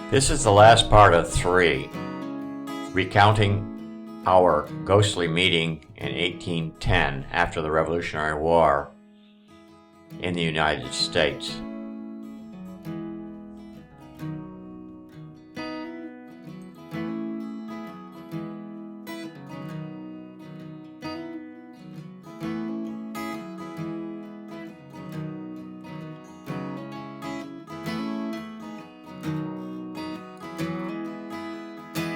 This is the last part of 3, recounting our ghostly meeting in 1810 after the Revolutionary War in the United States.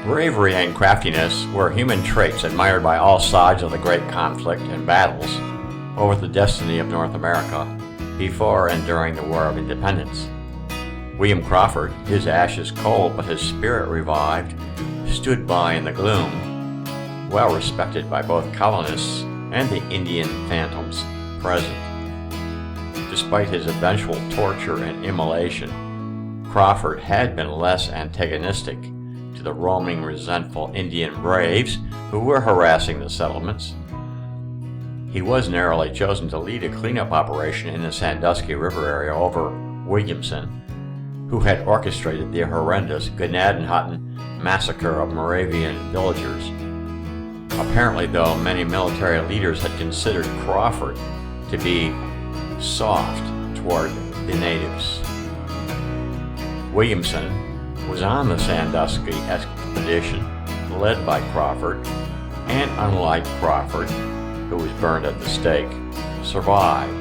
Bravery and craftiness were human traits admired by all sides of the great conflict and battles over the destiny of North America before and during the War of Independence. William Crawford, his ashes cold but his spirit revived, stood by in the gloom, well respected by both colonists and the Indian phantoms present. Despite his eventual torture and immolation, Crawford had been less antagonistic to the roaming, resentful Indian braves who were harassing the settlements. He was narrowly chosen to lead a cleanup operation in the Sandusky River area over Williamson, who had orchestrated the horrendous Gnadenhutten massacre of Moravian villagers. Apparently, though, many military leaders had considered Crawford to be soft toward the natives. Williamson was on the Sandusky expedition led by Crawford, and unlike Crawford, who was burned at the stake, survived.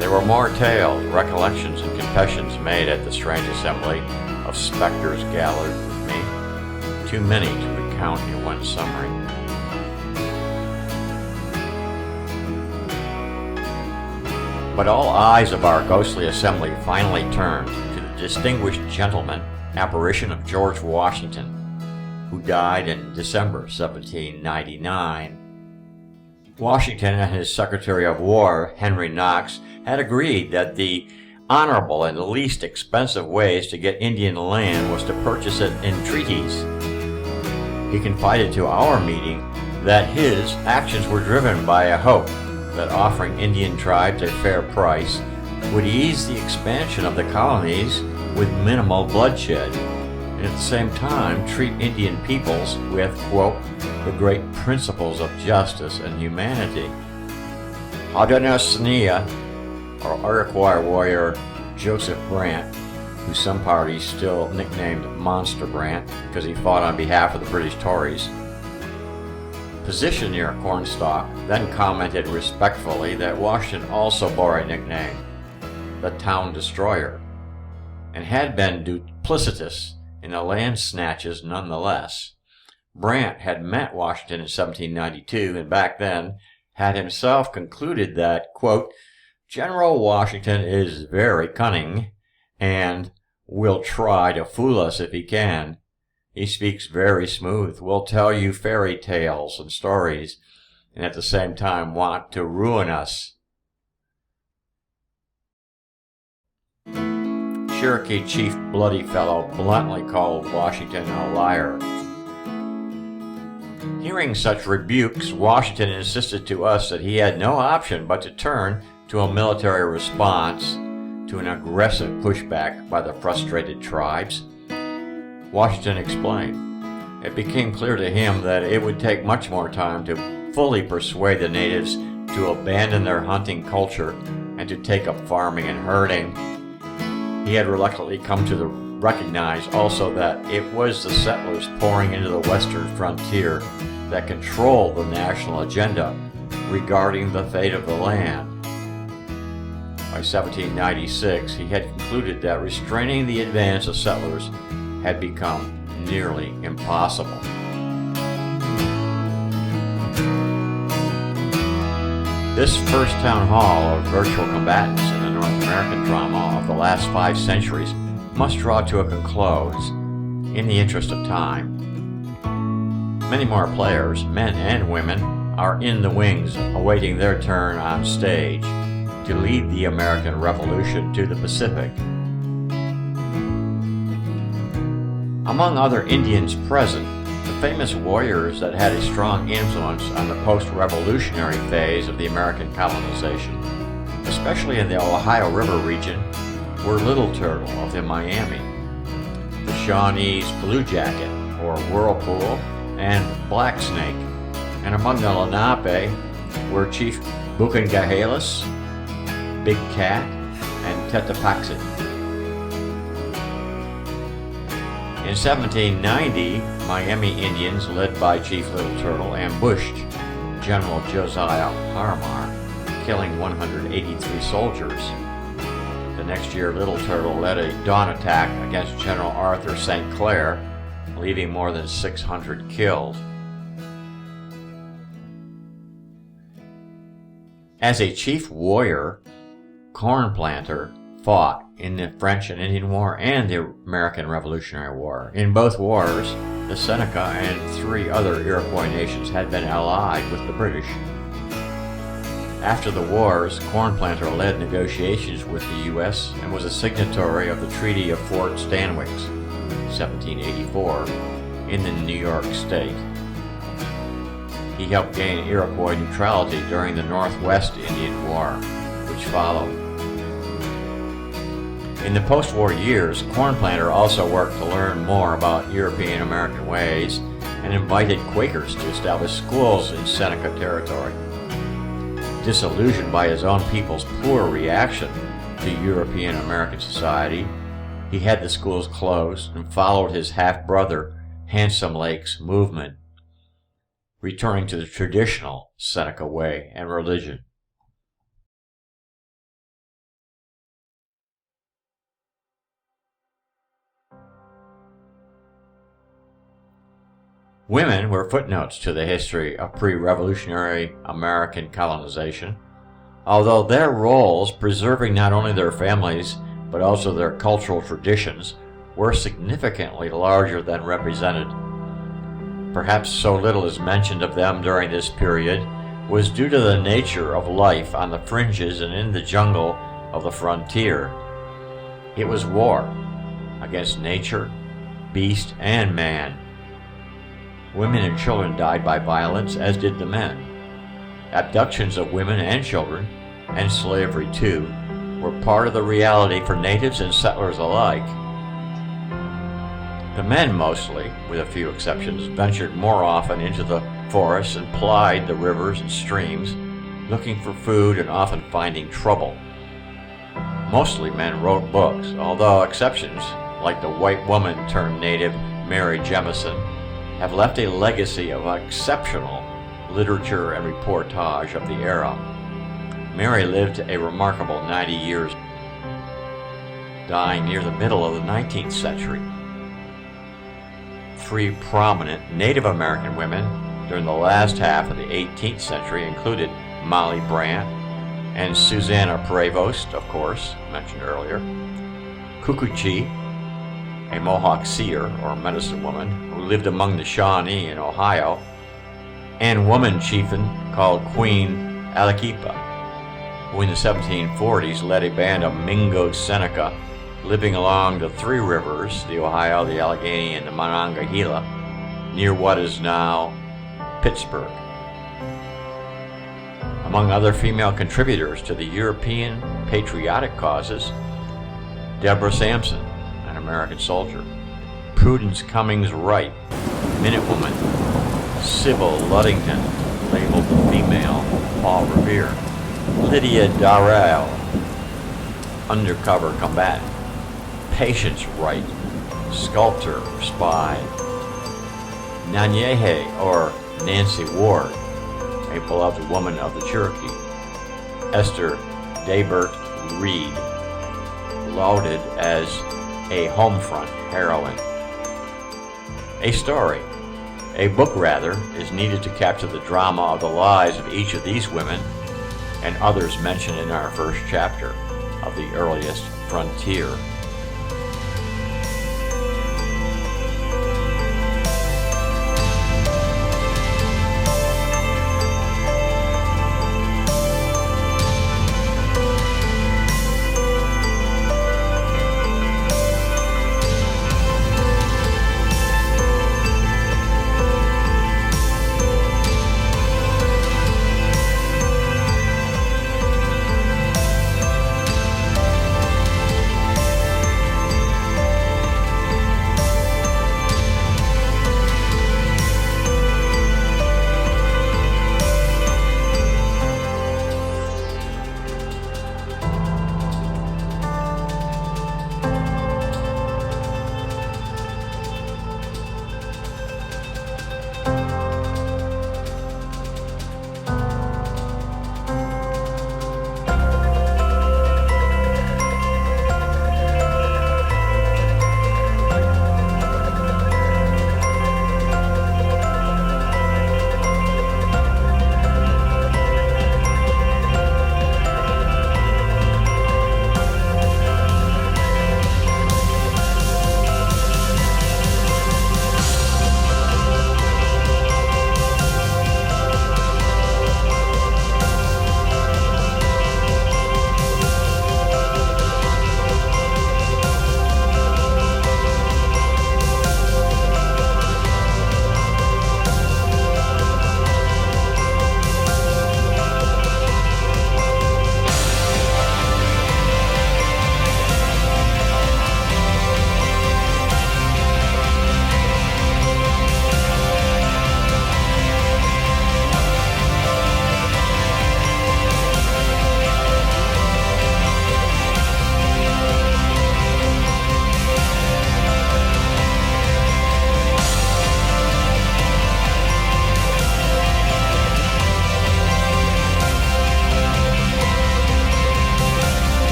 There were more tales, recollections, and confessions made at the strange assembly of specters gathered with me, too many to recount in one summary. But all eyes of our ghostly assembly finally turned to the distinguished gentleman apparition of George Washington, who died in December 1799. Washington and his Secretary of War, Henry Knox, had agreed that the honorable and least expensive ways to get Indian land was to purchase it in treaties. He confided to our meeting that his actions were driven by a hope that offering Indian tribes a fair price would ease the expansion of the colonies with minimal bloodshed, and at the same time treat Indian peoples with, quote, the great principles of justice and humanity. Haudenosaunee, or Iroquois warrior Joseph Brant, who some parties still nicknamed Monster Brant because he fought on behalf of the British Tories, positioned near Cornstalk, then commented respectfully that Washington also bore a nickname, the Town Destroyer, and had been duplicitous in the land snatches nonetheless. Brant had met Washington in 1792 and back then had himself concluded that, quote, General Washington is very cunning and will try to fool us if he can. He speaks very smooth, will tell you fairy tales and stories, and at the same time want to ruin us. Cherokee Chief Bloody Fellow bluntly called Washington a liar. Hearing such rebukes, Washington insisted to us that he had no option but to turn to a military response to an aggressive pushback by the frustrated tribes. Washington explained. It became clear to him that it would take much more time to fully persuade the natives to abandon their hunting culture and to take up farming and herding. He had reluctantly come to recognize also that it was the settlers pouring into the western frontier that controlled the national agenda regarding the fate of the land. By 1796, he had concluded that restraining the advance of settlers had become nearly impossible. This first town hall of virtual combatants in the North American drama of the last 5 centuries must draw to a close in the interest of time. Many more players, men and women, are in the wings awaiting their turn on stage to lead the American Revolution to the Pacific. Among other Indians present, the famous warriors that had a strong influence on the post-revolutionary phase of the American colonization, especially in the Ohio River region, were Little Turtle of the Miami, the Shawnee's Blue Jacket, or Whirlpool, and Black Snake, and among the Lenape were Chief Bucangahelas, Big Cat, and Tetapaxi. In 1790, Miami Indians, led by Chief Little Turtle, ambushed General Josiah Harmar, killing 183 soldiers. The next year, Little Turtle led a dawn attack against General Arthur St. Clair, leaving more than 600 killed. As a chief warrior, Corn Planter fought in the French and Indian War and the American Revolutionary War. In both wars, the Seneca and 3 other Iroquois nations had been allied with the British. After the wars, Corn Planter led negotiations with the U.S. and was a signatory of the Treaty of Fort Stanwix, 1784, in the New York State. He helped gain Iroquois neutrality during the Northwest Indian War, which followed. In the post-war years, Corn Planter also worked to learn more about European American ways and invited Quakers to establish schools in Seneca territory. Disillusioned by his own people's poor reaction to European American society, he had the schools closed and followed his half-brother Handsome Lake's movement, returning to the traditional Seneca way and religion. Women were footnotes to the history of pre-revolutionary American colonization, although their roles, preserving not only their families but also their cultural traditions, were significantly larger than represented. Perhaps so little is mentioned of them during this period was due to the nature of life on the fringes and in the jungle of the frontier. It was war against nature, beast, and man. Women and children died by violence, as did the men. Abductions of women and children, and slavery too, were part of the reality for natives and settlers alike. The men mostly, with a few exceptions, ventured more often into the forests and plied the rivers and streams, looking for food and often finding trouble. Mostly men wrote books, although exceptions, like the white woman turned native Mary Jemison, have left a legacy of exceptional literature and reportage of the era. Mary lived a remarkable 90 years, dying near the middle of the 19th century. 3 prominent Native American women during the last half of the 18th century included Molly Brant and Susanna Prevost, of course, mentioned earlier, Kukuchi, a Mohawk seer or medicine woman who lived among the Shawnee in Ohio, and woman chieftain called Queen Aliquipa, who in the 1740s led a band of Mingo Seneca living along the 3 rivers, the Ohio, the Allegheny, and the Monongahela, near what is now Pittsburgh. Among other female contributors to the European patriotic causes, Deborah Sampson, an American soldier, Prudence Cummings Wright, Minutewoman, Sybil Luddington, labeled the female Paul Revere, Lydia Darrell, undercover combatant, Patience Wright, sculptor, spy, Nanyehe, or Nancy Ward, a beloved woman of the Cherokee, Esther Daybert Reed, lauded as a homefront heroine. A book rather, is needed to capture the drama of the lives of each of these women and others mentioned in our first chapter of the earliest frontier